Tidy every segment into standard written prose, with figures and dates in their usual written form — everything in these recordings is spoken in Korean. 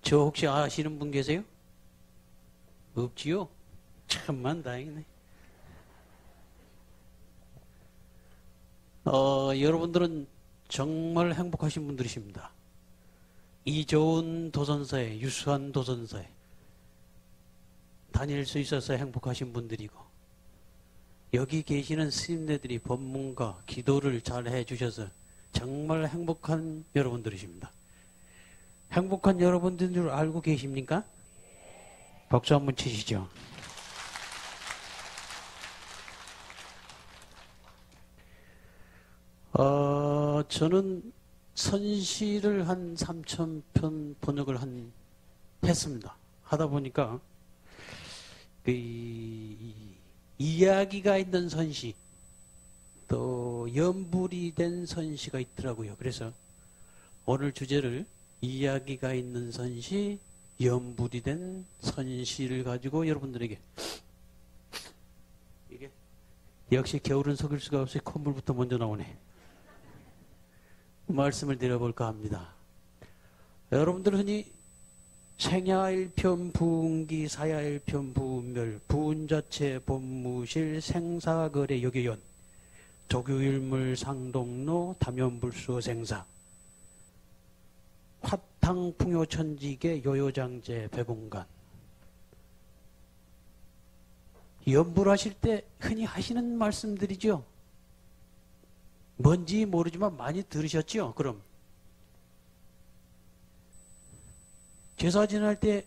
저 혹시 아시는 분 계세요? 없지요? 참만 다행이네. 여러분들은 정말 행복하신 분들이십니다. 이 좋은 도전서에, 유수한 도전서에 다닐 수 있어서 행복하신 분들이고, 여기 계시는 스님네들이 법문과 기도를 잘 해주셔서 정말 행복한 여러분들이십니다. 행복한 여러분들인 줄 알고 계십니까? 박수 한번 치시죠. 저는 선시를 한 3,000편 번역을 했습니다. 하다 보니까 이야기가 있는 선시, 또 연불이 된 선시가 있더라고요. 그래서 오늘 주제를 이야기가 있는 선시, 연불이 된 선시를 가지고 여러분들에게, 이게 역시 겨울은 속일 수가 없이 콧물부터 먼저 나오네. 말씀을 드려볼까 합니다. 여러분들 흔히 생야일편 부운기 사야일편 부운멸 부운자체 법무실 생사거래 여교연 조교일물 상동로 담연불수 생사 화탕풍요천지계 요요장제 백운간 연불하실 때 흔히 하시는 말씀들이죠. 뭔지 모르지만 많이 들으셨죠? 그럼 제사 지낼 때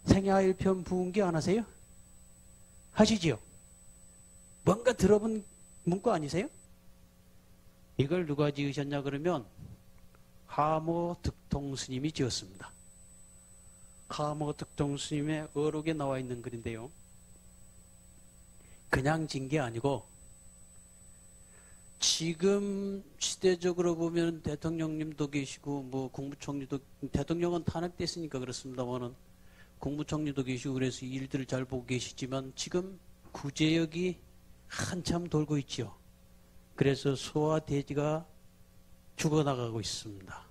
생야일편 부운기 안 하세요? 하시지요? 뭔가 들어본 문구 아니세요? 이걸 누가 지으셨냐 그러면 하모 득통 스님이 지었습니다. 하모 득통 스님의 어록에 나와 있는 글인데요. 그냥 진 게 아니고 지금 시대적으로 보면 대통령님도 계시고 뭐 국무총리도, 대통령은 탄핵됐으니까 그렇습니다만은 국무총리도 계시고 그래서 일들을 잘 보고 계시지만 지금 구제역이 한참 돌고 있죠. 그래서 소와 돼지가 죽어나가고 있습니다.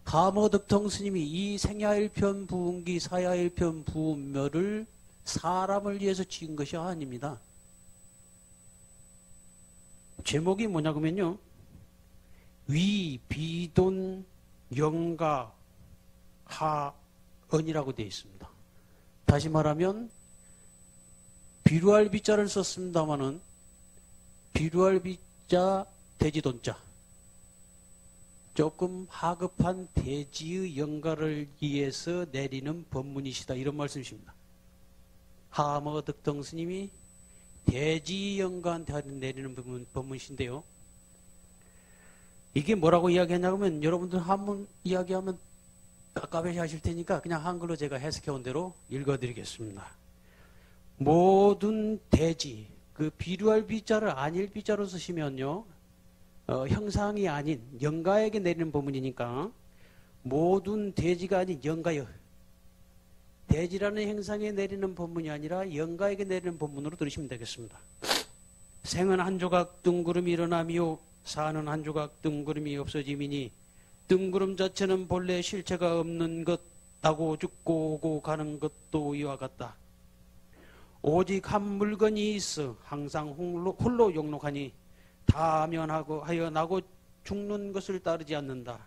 하모득통 스님이 이 생야일편 부운기 사야일편 부운멸을 사람을 위해서 지은 것이 아닙니다. 제목이 뭐냐면요, 위, 비돈, 영가, 하언이라고 되어 있습니다. 다시 말하면 비루할 비자를 썼습니다마는 비루할 비자, 돼지돈자, 조금 하급한 돼지의 영가를 위해서 내리는 법문이시다, 이런 말씀이십니다. 하모득통 스님이 돼지 영가한테 내리는 법문이신데요. 이게 뭐라고 이야기하냐면, 여러분들 한번 이야기하면 깝깝해 하실 테니까 그냥 한글로 제가 해석해 온 대로 읽어드리겠습니다. 모든 돼지, 그 비루할 비자를 아닐 비자로 쓰시면요, 형상이 아닌 영가에게 내리는 법문이니까 모든 돼지가 아닌 영가여, 돼지라는 형상에 내리는 법문이 아니라 영가에게 내리는 법문으로 들으시면 되겠습니다. 생은 한 조각 뜬구름이 일어나며 사는 한 조각 뜬구름이 없어짐이니 뜬구름 자체는 본래 실체가 없는 것, 나고 죽고 오고 가는 것도 이와 같다. 오직 한 물건이 있어 항상 홀로 용록하니 다면하고 하여 나고 죽는 것을 따르지 않는다.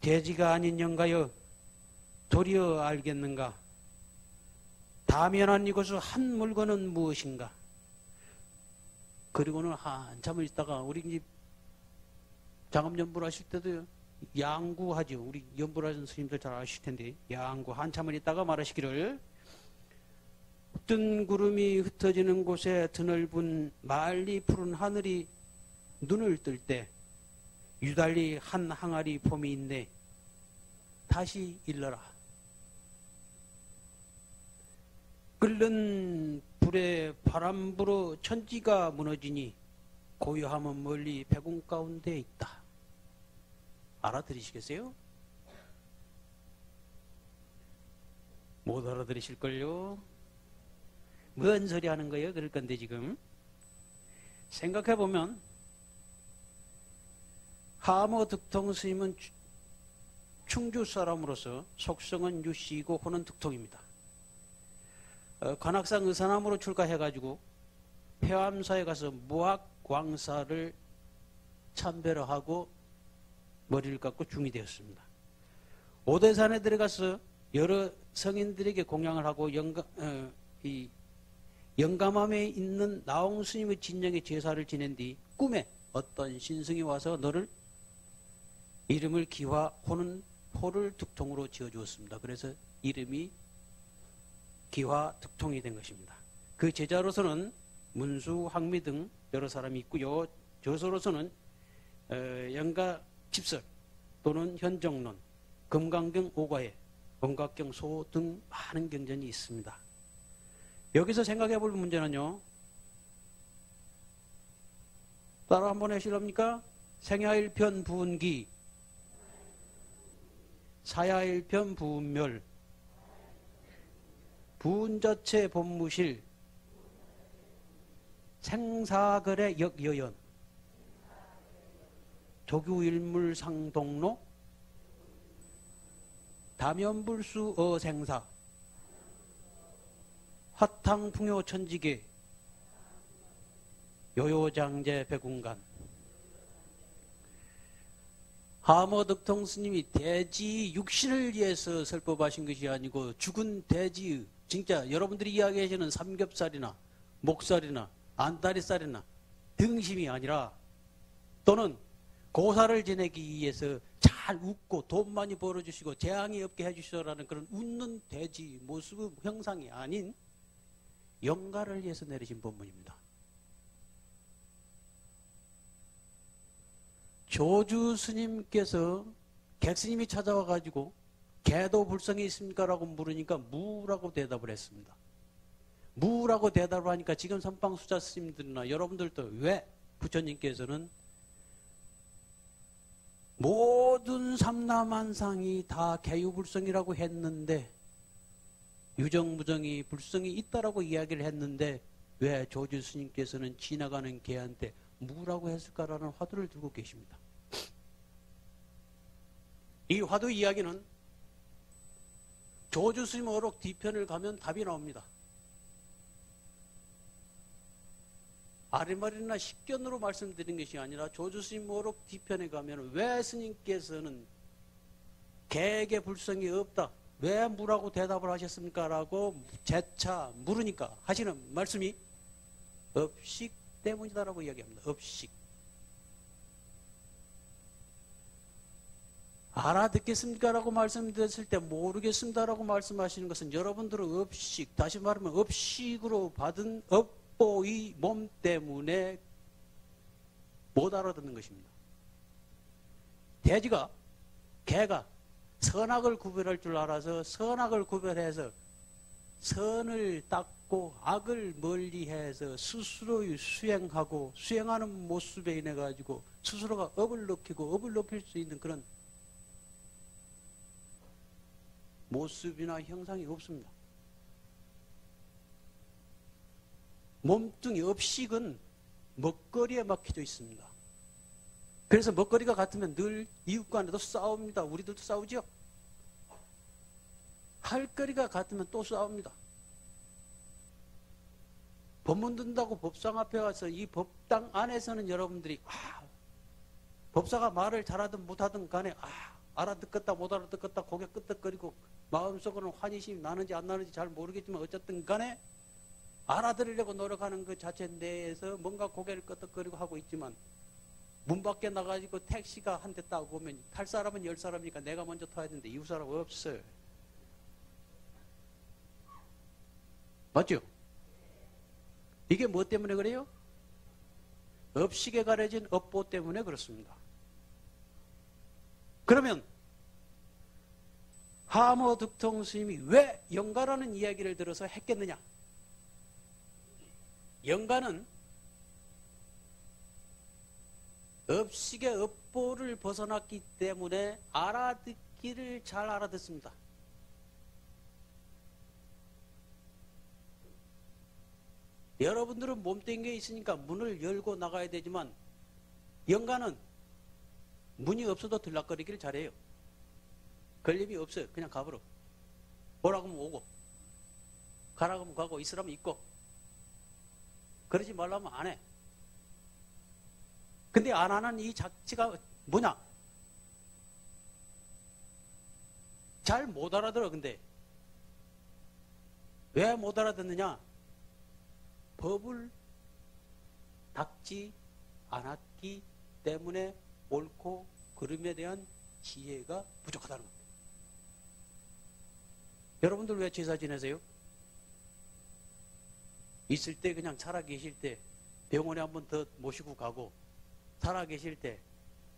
돼지가 아닌 영가여, 도리어 알겠는가? 다면한 이것의 한 물건은 무엇인가? 그리고는 한참을 있다가, 우리 이제 장엄연불 하실 때도 양구하죠. 우리 연불하신 스님들 잘 아실 텐데, 양구 한참을 있다가 말하시기를, 뜬 구름이 흩어지는 곳에 드넓은 말리 푸른 하늘이 눈을 뜰 때 유달리 한 항아리 폼이 있네. 다시 일러라. 끓는 불에 바람 불어 천지가 무너지니 고요함은 멀리 백운 가운데 있다. 알아들으시겠어요? 못 알아들으실걸요? 뭔 소리 하는 거예요? 그럴 건데 지금 생각해보면 하모득통 스님은 충주 사람으로서 속성은 유씨이고 호는 득통입니다. 관악산 의사남으로 출가해가지고 폐암사에 가서 무학광사를 참배를 하고 머리를 깎고 중이 되었습니다. 오대산에 들어가서 여러 성인들에게 공양을 하고 영감함에 있는 나홍 스님의 진영에 제사를 지낸 뒤 꿈에 어떤 신승이 와서 너를 이름을 기화, 호를 득통으로 지어주었습니다. 그래서 이름이 기화 득통이 된 것입니다. 그 제자로서는 문수, 항미 등 여러 사람이 있고요. 저서로서는 영가 집설 또는 현정론, 금강경 오가예, 원각경 소 등 많은 경전이 있습니다. 여기서 생각해 볼 문제는요. 따라 한번 해실랍니까? 생야일편 부은기, 사야일편 부은멸, 부은자체 본무실, 생사거래 역여연, 조규일물상동로, 다면불수 어생사, 화탕풍요천지계, 요요장제 백운간. 하모덕통 스님이 대지 육신을 위해서 설법하신 것이 아니고 죽은 돼지, 진짜 여러분들이 이야기하시는 삼겹살이나 목살이나 안다리살이나 등심이 아니라, 또는 고사를 지내기 위해서 잘 웃고 돈 많이 벌어주시고 재앙이 없게 해주시라는 그런 웃는 돼지 모습의 형상이 아닌 영가를 위해서 내리신 법문입니다. 조주 스님께서 객스님이 찾아와 가지고 개도 불성이 있습니까? 라고 물으니까 무라고 대답을 했습니다. 무라고 대답을 하니까 지금 선방수자 스님들이나 여러분들도 왜 부처님께서는 모든 삼라만상이 다 개유불성이라고 했는데, 유정무정이 불성이 있다라고 이야기를 했는데 왜 조주 스님께서는 지나가는 개한테 무라고 했을까라는 화두를 들고 계십니다. 이 화두 이야기는 조주 스님 어록 뒤편을 가면 답이 나옵니다. 아리마리나 식견으로 말씀드린 것이 아니라 조주 스님 어록 뒤편에 가면 왜 스님께서는 개에게 불성이 없다, 왜 무라고 대답을 하셨습니까? 라고 재차 물으니까 하시는 말씀이 업식 때문이다라고 이야기합니다. 업식. 알아듣겠습니까? 라고 말씀드렸을 때 모르겠습니다라고 말씀하시는 것은 여러분들의 업식, 다시 말하면 업식으로 받은 업보의 몸 때문에 못 알아듣는 것입니다. 돼지가, 개가 선악을 구별할 줄 알아서 선악을 구별해서 선을 닦고 악을 멀리해서 스스로 수행하고, 수행하는 모습에 인해 가지고 스스로가 업을 높이고 업을 높일 수 있는 그런 모습이나 형상이 없습니다. 몸뚱이 업식은 먹거리에 막혀져 있습니다. 그래서 먹거리가 같으면 늘 이웃 간에도 싸웁니다. 우리들도 싸우죠. 할 거리가 같으면 또 싸웁니다. 법문 듣는다고 법상 앞에 가서 이 법당 안에서는 여러분들이 법사가 말을 잘하든 못하든 간에 알아듣겠다 못 알아듣겠다 고개 끄덕거리고 마음속으로는 환희심이 나는지 안 나는지 잘 모르겠지만 어쨌든 간에 알아들으려고 노력하는 그 자체 내에서 뭔가 고개를 끄덕거리고 하고 있지만, 문 밖에 나가지고 택시가 한 대 타고 오면 탈 사람은 10사람이니까 내가 먼저 타야 되는데 이웃 사람 없어요. 맞죠? 이게 뭐 때문에 그래요? 업식에 가려진 업보 때문에 그렇습니다. 그러면 하모득통 스님이 왜 영가라는 이야기를 들어서 했겠느냐? 영가는 업식의 업보를 벗어났기 때문에 알아듣기를 잘 알아듣습니다. 여러분들은 몸뚱이에 있으니까 문을 열고 나가야 되지만 영가는 문이 없어도 들락거리기를 잘해요. 걸림이 없어요. 그냥 가버려. 오라고 하면 오고, 가라고 하면 가고, 있으라면 있고. 그러지 말라면 안 해. 근데 안 하는 이 자체가 뭐냐? 잘 못 알아들어. 근데 왜 못 알아듣느냐? 법을 닦지 않았기 때문에 옳고 그름에 대한 지혜가 부족하다는 겁니다. 여러분들 왜 제사 지내세요? 있을 때 그냥 살아 계실 때 병원에 한번 더 모시고 가고, 살아 계실 때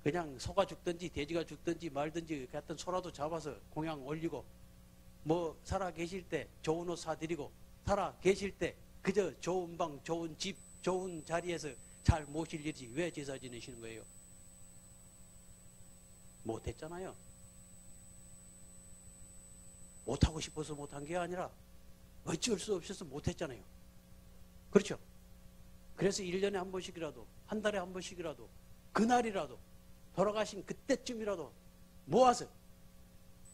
그냥 소가 죽든지 돼지가 죽든지 말든지 같은 소라도 잡아서 공양 올리고, 뭐 살아 계실 때 좋은 옷 사드리고, 살아 계실 때 그저 좋은 방, 좋은 집, 좋은 자리에서 잘 모실 일이지 왜 제사 지내시는 거예요? 못했잖아요. 못하고 싶어서 못한 게 아니라 어쩔 수 없어서 못했잖아요. 그렇죠? 그래서 1년에 한 번씩이라도, 한 달에 한 번씩이라도, 그날이라도, 돌아가신 그때쯤이라도 모아서,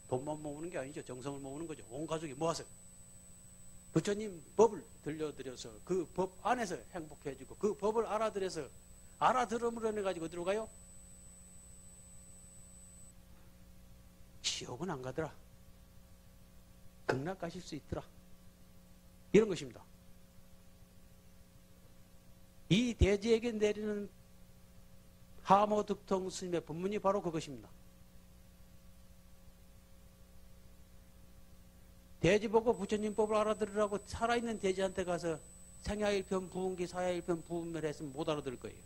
돈만 모으는 게 아니죠. 정성을 모으는 거죠. 온 가족이 모아서 부처님 법을 들려드려서 그 법 안에서 행복해지고, 그 법을 알아들어서, 알아들음으로 해가지고 어디로 가요? 지옥은 안 가더라. 극락 가실 수 있더라. 이런 것입니다. 이 대지에게 내리는 하모득통 스님의 법문이 바로 그것입니다. 돼지 보고 부처님 법을 알아들으라고 살아있는 돼지한테 가서 생야일편 부운기 사야일편 부운멸 했으면 못 알아들을 거예요.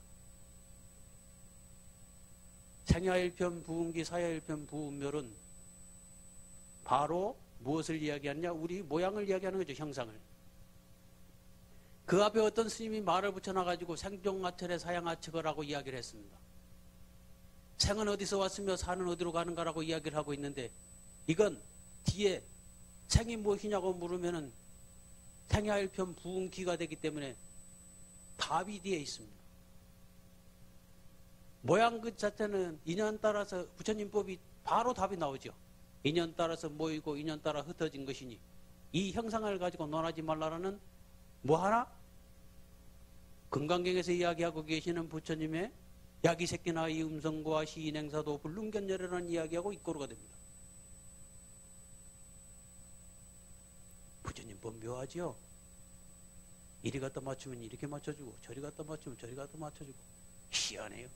생야일편 부운기 사야일편 부운멸은 바로 무엇을 이야기하느냐? 우리 모양을 이야기하는 거죠. 형상을. 그 앞에 어떤 스님이 말을 붙여놔가지고 생종하철에 사양하처거라고 이야기를 했습니다. 생은 어디서 왔으며 사는 어디로 가는가라고 이야기를 하고 있는데, 이건 뒤에 생이 무엇이냐고 물으면은 생야일편 부운기가 되기 때문에 답이 뒤에 있습니다. 모양 그 자체는 인연 따라서 부처님 법이 바로 답이 나오죠. 인연 따라서 모이고 인연 따라 흩어진 것이니 이 형상을 가지고 논하지 말라라는 뭐 하나? 금강경에서 이야기하고 계시는 부처님의 야기새끼나 이 음성과 시인행사도 불능견열이라는 이야기하고 이꼬르가 됩니다. 부처님 법 묘하죠? 이리 갖다 맞추면 이렇게 맞춰주고, 저리 갖다 맞추면 저리 갖다 맞춰주고, 희한해요.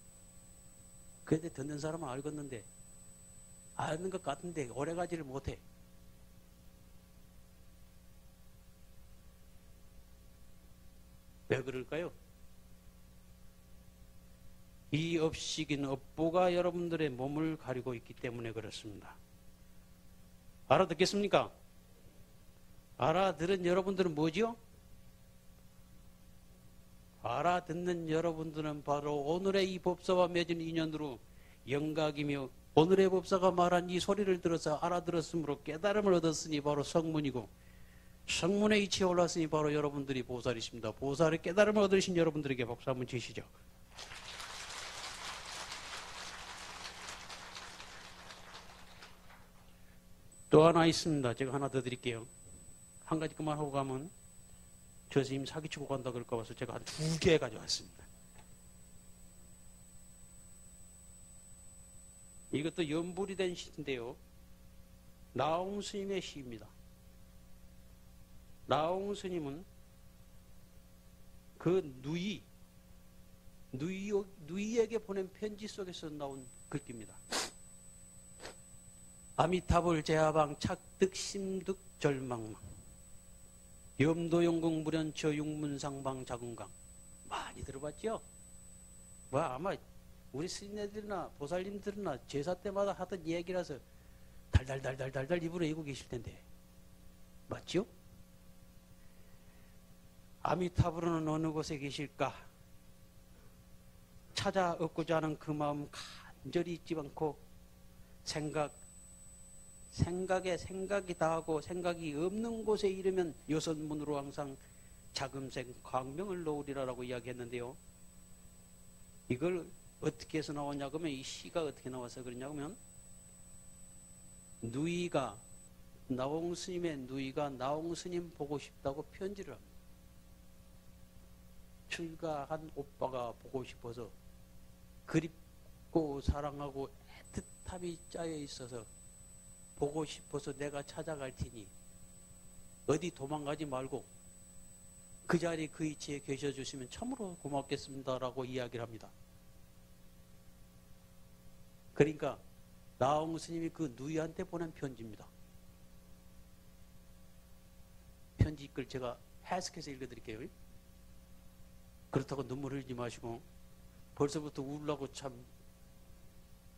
그런데 듣는 사람은 알겠는데, 아는 것 같은데 오래 가지를 못해. 왜 그럴까요? 이 업식인 업보가 여러분들의 몸을 가리고 있기 때문에 그렇습니다. 알아듣겠습니까? 알아들은 여러분들은 뭐지요? 알아듣는 여러분들은 바로 오늘의 이 법사와 맺은 인연으로 영각이며, 오늘의 법사가 말한 이 소리를 들어서 알아들었으므로 깨달음을 얻었으니 바로 성문이고, 성문의 이치에 올랐으니 바로 여러분들이 보살이십니다. 보살의 깨달음을 얻으신 여러분들에게 박수 한번 치시죠. 또 하나 있습니다. 제가 하나 더 드릴게요. 한 가지 그만하고 가면 저 스님 사기치고 간다 그럴까 봐서 제가 한 2개 가져왔습니다. 이것도 연불이 된 시인데요. 나홍 스님의 시입니다. 나홍 스님은 그 누이에게 보낸 편지 속에서 나온 글귀입니다. 아미타불 제하방 착득 심득 절망망 염도용궁 무련처 육문상방 자궁강. 많이 들어봤죠? 뭐 아마 우리 스님들이나 보살님들이나 제사 때마다 하던 얘기라서 달달달달달달 입으로 외우고 계실 텐데 맞죠? 아미타불은 어느 곳에 계실까? 찾아 얻고자 하는 그 마음 간절히 잊지 않고 생각에 생각이 다하고 생각이 없는 곳에 이르면 요선문으로 항상 자금생 광명을 놓으리라라고 이야기했는데요. 이걸 어떻게 해서 나왔냐 그러면 이 시가 어떻게 나와서 그러냐 그러면 누이가 나홍 스님의 누이가 나홍 스님 보고 싶다고 편지를 합니다. 출가한 오빠가 보고 싶어서 그립고 사랑하고 애틋함이 짜여 있어서 보고 싶어서 내가 찾아갈 테니 어디 도망가지 말고 그 자리 그 위치에 계셔 주시면 참으로 고맙겠습니다라고 이야기를 합니다. 그러니까 나홍 스님이 그 누이한테 보낸 편지입니다. 편지 글 제가 해석해서 읽어드릴게요. 그렇다고 눈물 흘리지 마시고 벌써부터 울라고 참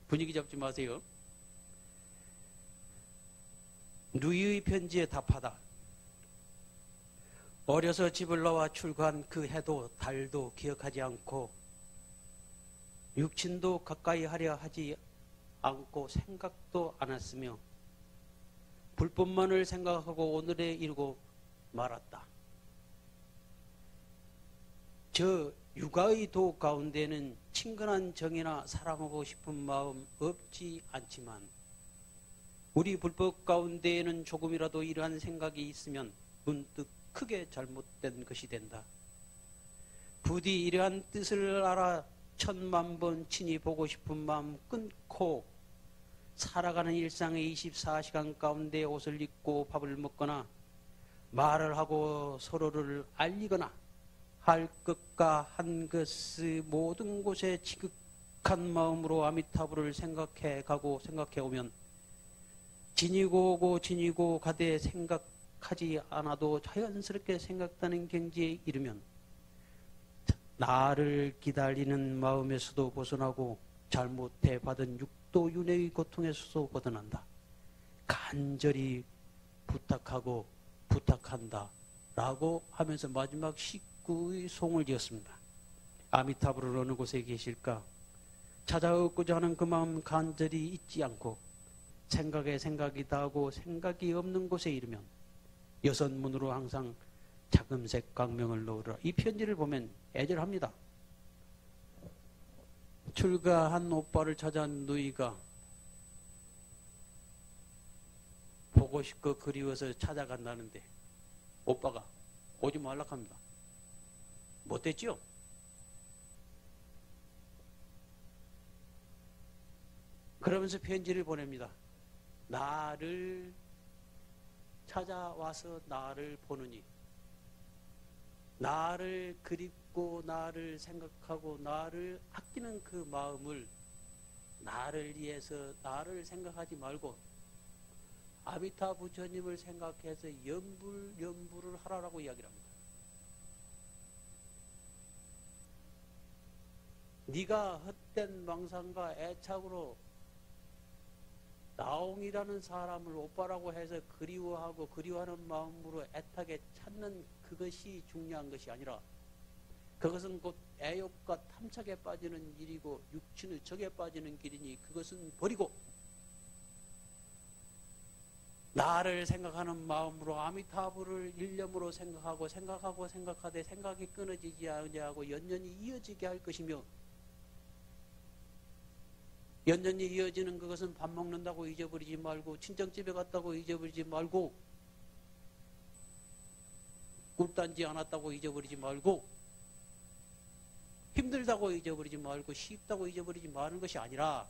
분위기 잡지 마세요. 누이의 편지에 답하다. 어려서 집을 나와 출가한 그 해도 달도 기억하지 않고 육친도 가까이 하려 하지 않고 생각도 않았으며 불법만을 생각하고 오늘에 이르고 말았다. 저 육아의 도 가운데는 친근한 정이나 사랑하고 싶은 마음 없지 않지만 우리 불법 가운데에는 조금이라도 이러한 생각이 있으면 문득 크게 잘못된 것이 된다. 부디 이러한 뜻을 알아 천만 번 친히 보고 싶은 마음 끊고 살아가는 일상의 24시간 가운데 옷을 입고 밥을 먹거나 말을 하고 서로를 알리거나 할 것과 한 것의 모든 곳에 지극한 마음으로 아미타불을 생각해 가고 생각해 오면 지니고 오고 지니고 가되 생각하지 않아도 자연스럽게 생각하는 경지에 이르면 나를 기다리는 마음에서도 벗어나고 잘못해 받은 육도 윤회의 고통에서도 벗어난다. 간절히 부탁하고 부탁한다 라고 하면서 마지막 19의 송을 지었습니다. 아미타불을 어느 곳에 계실까? 찾아 얻고자 하는 그 마음 간절히 잊지 않고 생각에 생각이 다하고 생각이 없는 곳에 이르면 여섯 문으로 항상 자금색 광명을 놓으라. 이 편지를 보면 애절합니다. 출가한 오빠를 찾아온 누이가 보고 싶고 그리워서 찾아간다는데 오빠가 오지 말라고 합니다. 못됐죠? 그러면서 편지를 보냅니다. 나를 찾아와서 나를 보느니 나를 그립고 나를 생각하고 나를 아끼는 그 마음을 나를 위해서 나를 생각하지 말고 아미타 부처님을 생각해서 연불을 하라라고 이야기를 합니다. 네가 헛된 망상과 애착으로 나홍이라는 사람을 오빠라고 해서 그리워하고 그리워하는 마음으로 애타게 찾는 그것이 중요한 것이 아니라 그것은 곧 애욕과 탐착에 빠지는 일이고 육친의 적에 빠지는 길이니 그것은 버리고 나를 생각하는 마음으로 아미타불을 일념으로 생각하고 생각하되 생각이 끊어지지 않냐고 연연히 이어지게 할 것이며 연연히 이어지는 그것은 밥 먹는다고 잊어버리지 말고 친정집에 갔다고 잊어버리지 말고 꿀단지 않았다고 잊어버리지 말고 힘들다고 잊어버리지 말고 쉽다고 잊어버리지 마는 것이 아니라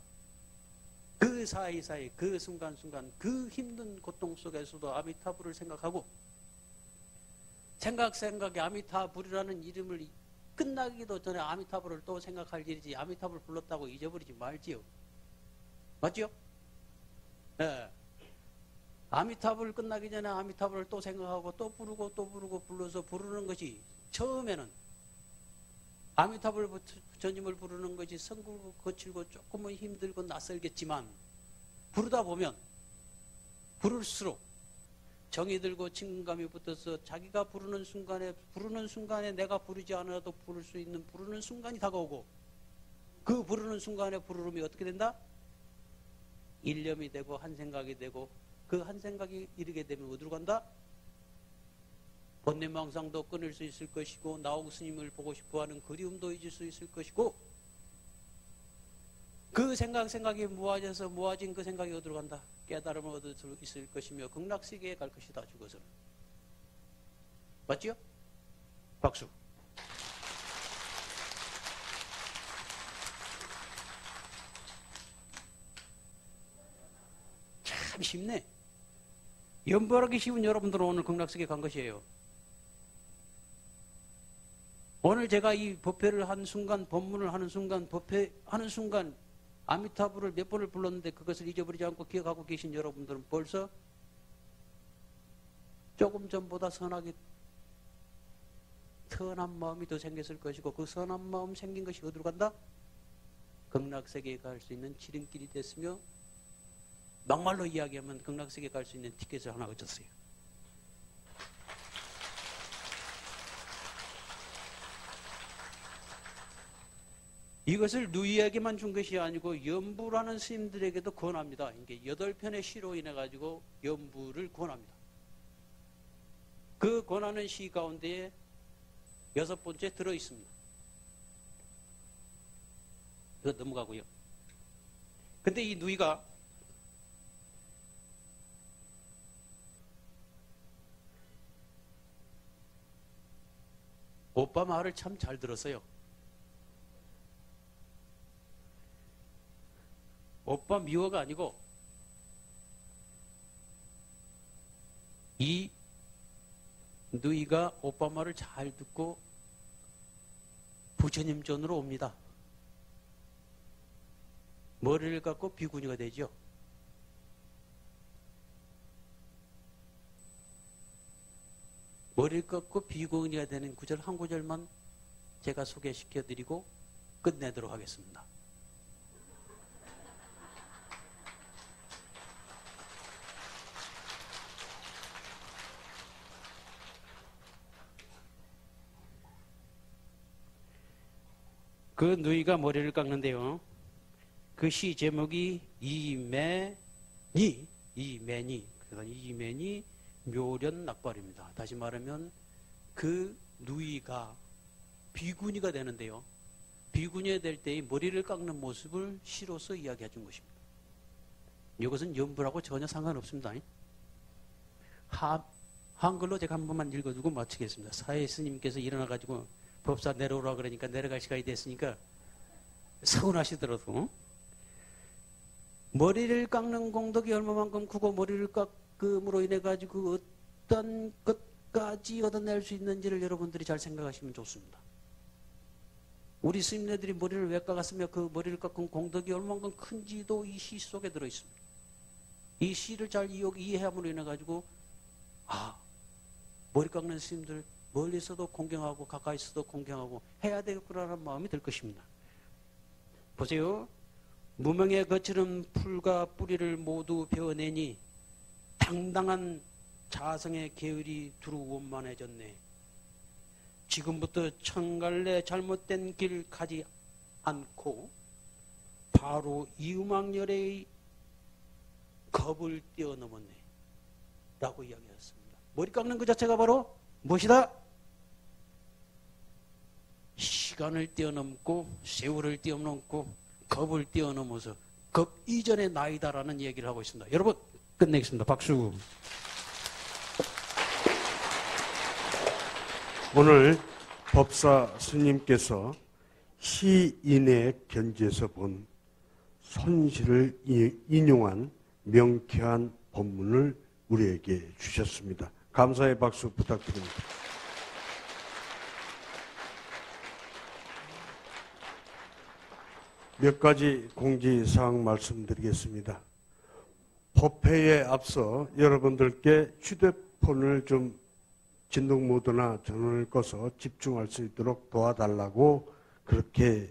그 사이사이 그 순간순간 그 힘든 고통 속에서도 아미타불을 생각하고 생각에 아미타불이라는 이름을 끝나기도 전에 아미타불을 또 생각할 일이지 아미타불 불렀다고 잊어버리지 말지요. 맞죠? 네. 아미타불 끝나기 전에 아미타불을 또 생각하고 또 부르고 불러서 부르는 것이 처음에는 아미타불 부처님을 부르는 것이 성불고 거칠고 조금은 힘들고 낯설겠지만 부르다 보면 부를수록 정이 들고 친근감이 붙어서 자기가 부르는 순간에 내가 부르지 않아도 부를 수 있는 부르는 순간이 다가오고 그 부르는 순간에 부르름이 어떻게 된다? 일념이 되고 한 생각이 되고 그 한 생각이 이르게 되면 어디로 간다? 번뇌망상도 끊을 수 있을 것이고 나홍 스님을 보고 싶어하는 그리움도 잊을 수 있을 것이고 그 생각이 모아져서 모아진 그 생각이 어디로 간다? 깨달음을 얻을 수 있을 것이며 극락세계에 갈 것이다. 죽어서는. 맞죠? 박수. 참 쉽네. 연보하기 쉬운 여러분들은 오늘 극락세계 간 것이에요. 오늘 제가 이 법회를 한 순간, 법문을 하는 순간, 법회하는 순간 아미타불을 몇 번을 불렀는데 그것을 잊어버리지 않고 기억하고 계신 여러분들은 벌써 조금 전보다 선한 마음이 더 생겼을 것이고 그 선한 마음 생긴 것이 어디로 간다? 극락세계에 갈 수 있는 지름길이 됐으며 막말로 이야기하면 극락세계에 갈 수 있는 티켓을 하나 얻었어요. 이것을 누이에게만 준 것이 아니고 연부라는 스님들에게도 권합니다. 이게 8편의 시로 인해 가지고 연부를 권합니다. 그 권하는 시 가운데에 6번째 들어 있습니다. 그래서 넘어가고요. 근데 이 누이가 오빠 말을 참 잘 들었어요. 오빠 미워가 아니고 이 누이가 오빠 말을 잘 듣고 부처님 전으로 옵니다. 머리를 갖고 비구니가 되죠. 머리를 갖고 비구니가 되는 구절 한 구절만 제가 소개시켜드리고 끝내도록 하겠습니다. 그 누이가 머리를 깎는데요. 그 시 제목이 이매니. 그래서 이매니 묘련 낙발입니다. 다시 말하면 그 누이가 비구니가 되는데요. 비구니가 될 때의 머리를 깎는 모습을 시로서 이야기해 준 것입니다. 이것은 연부라고 전혀 상관없습니다. 한글로 제가 한 번만 읽어두고 마치겠습니다. 사회 스님께서 일어나가지고 법사 내려오라 그러니까 내려갈 시간이 됐으니까 서운하시더라도 머리를 깎는 공덕이 얼마만큼 크고 머리를 깎음으로 인해 가지고 어떤 것까지 얻어낼 수 있는지를 여러분들이 잘 생각하시면 좋습니다. 우리 스님네들이 머리를 왜 깎았으며 그 머리를 깎은 공덕이 얼마만큼 큰지도 이 시 속에 들어있습니다. 이 시를 잘 이해함으로 인해 가지고 머리 깎는 스님들 멀리서도 공경하고 가까이서도 공경하고 해야 되겠구나라는 마음이 들 것입니다. 보세요. 무명의 거칠은 풀과 뿌리를 모두 베어내니 당당한 자성의 계율이 두루 원만해졌네. 지금부터 천갈래 잘못된 길 가지 않고 바로 이음악열의 겁을 뛰어넘었네 라고 이야기했습니다. 머리 깎는 그 자체가 바로 무엇이다? 시간을 뛰어넘고 세월을 뛰어넘고 겁을 뛰어넘어서 겁 이전의 나이다라는 얘기를 하고 있습니다. 여러분 끝내겠습니다. 박수. 오늘 법사 스님께서 시인의 견지에서 본 손시를 인용한 명쾌한 법문을 우리에게 주셨습니다. 감사의 박수 부탁드립니다. 몇 가지 공지사항 말씀드리겠습니다. 법회에 앞서 여러분들께 휴대폰을 좀 진동 모드나 전원을 꺼서 집중할 수 있도록 도와달라고 그렇게